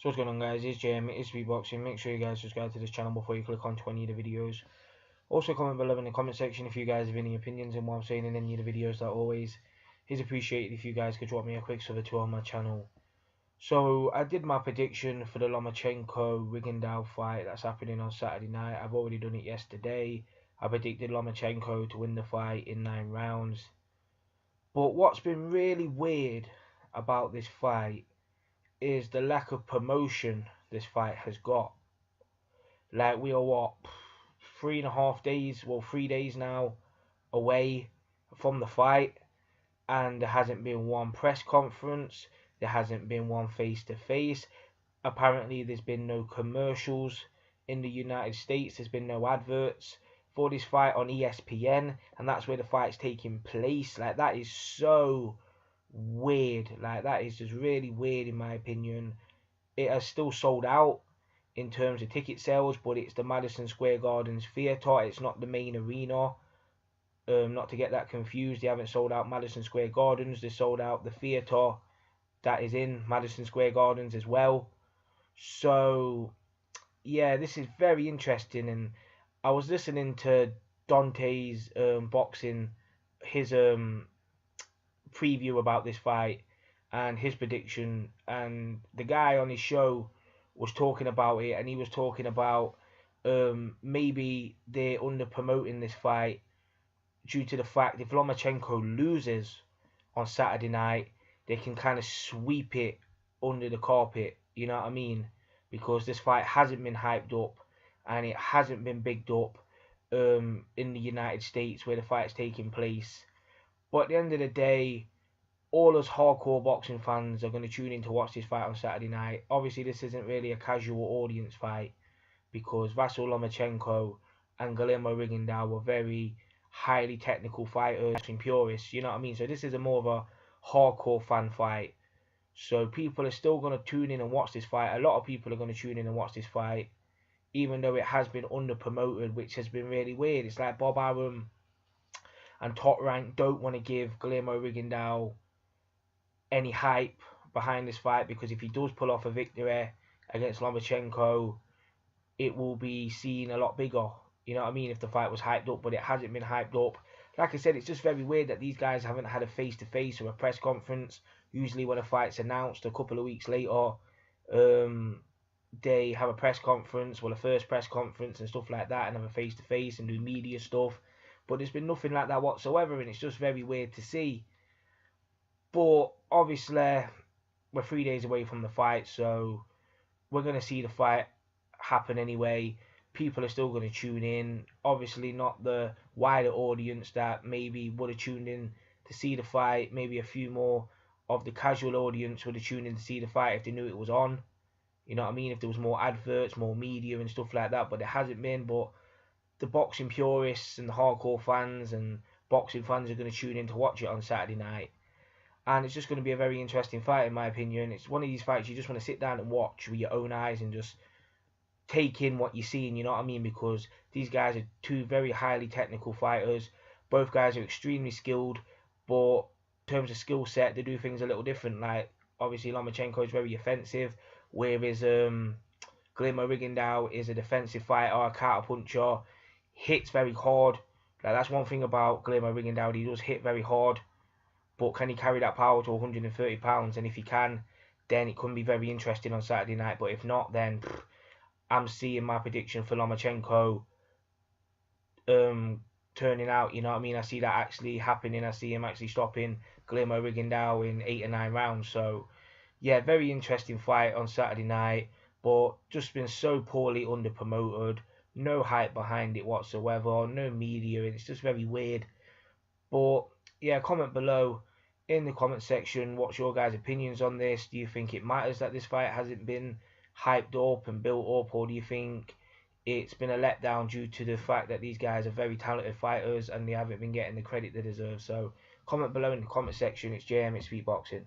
So what's going on, guys? It's JM, it's speedboxing. Make sure you guys subscribe to this channel before you click onto any of the videos. Also comment below in the comment section if you guys have any opinions on what I'm saying in any of the videos. That always is appreciated if you guys could drop me a quick sub or two on my channel. So I did my prediction for the Lomachenko Rigondeaux fight that's happening on Saturday night. I've already done it yesterday. I predicted Lomachenko to win the fight in 9 rounds. But what's been really weird about this fight is the lack of promotion this fight has got. Like, we are what, 3.5 days, well 3 days now away from the fight, and there hasn't been one press conference, there hasn't been one face-to-face. Apparently there's been no commercials in the United States, there's been no adverts for this fight on ESPN, and that's where the fight's taking place. Like, that is so weird. Like, that is just really weird in my opinion. It has still sold out in terms of ticket sales, but it's the Madison Square Garden's theatre, it's not the main arena. Not to get that confused, they haven't sold out Madison Square Gardens, they sold out the theatre that is in Madison Square Gardens as well. So yeah, this is very interesting, and I was listening to Dante's boxing, his preview about this fight and his prediction, and the guy on his show was talking about it, and he was talking about maybe they're under promoting this fight due to the fact if Lomachenko loses on Saturday night, they can kind of sweep it under the carpet, you know what I mean? Because this fight hasn't been hyped up and it hasn't been bigged up in the United States where the fight's taking place. But at the end of the day, all us hardcore boxing fans are going to tune in to watch this fight on Saturday night. Obviously, this isn't really a casual audience fight because Vasyl Lomachenko and Guillermo Rigondeaux were very highly technical fighters and purists, you know what I mean? So this is a more of a hardcore fan fight. So people are still going to tune in and watch this fight. A lot of people are going to tune in and watch this fight, even though it has been under promoted, which has been really weird. It's like Bob Arum and Top Rank don't want to give Guillermo Rigondeaux any hype behind this fight, because if he does pull off a victory against Lomachenko, it will be seen a lot bigger, you know what I mean, if the fight was hyped up. But it hasn't been hyped up. Like I said, it's just very weird that these guys haven't had a face-to-face or a press conference. Usually when a fight's announced a couple of weeks later, they have a press conference, well, a first press conference and stuff like that, and have a face-to-face and do media stuff. But there's been nothing like that whatsoever, and it's just very weird to see. But obviously, we're 3 days away from the fight, so we're going to see the fight happen anyway. People are still going to tune in. Obviously, not the wider audience that maybe would have tuned in to see the fight. Maybe a few more of the casual audience would have tuned in to see the fight if they knew it was on. You know what I mean? If there was more adverts, more media and stuff like that. But there hasn't been. But the boxing purists and the hardcore fans and boxing fans are going to tune in to watch it on Saturday night. And it's just going to be a very interesting fight, in my opinion. It's one of these fights you just want to sit down and watch with your own eyes and just take in what you're seeing, you know what I mean? Because these guys are two very highly technical fighters. Both guys are extremely skilled, but in terms of skill set, they do things a little different. Like, obviously, Lomachenko is very offensive, whereas Guillermo Rigondeaux is a defensive fighter, a counter puncher, hits very hard. Like, that's one thing about Guillermo Rigondeaux, he does hit very hard. But can he carry that power to 130 pounds? And if he can, then it could be very interesting on Saturday night. But if not, then I'm seeing my prediction for Lomachenko turning out, you know what I mean? I see that actually happening. I see him actually stopping Guillermo Rigondeaux in 8 or 9 rounds. So, yeah, very interesting fight on Saturday night. But just been so poorly under promoted. No hype behind it whatsoever. No media. It's just very weird. But, yeah, comment below in the comment section what's your guys' opinions on this. Do you think it matters that this fight hasn't been hyped up and built up, or do you think it's been a letdown due to the fact that these guys are very talented fighters and they haven't been getting the credit they deserve? So comment below in the comment section. It's JM, it's speedboxing.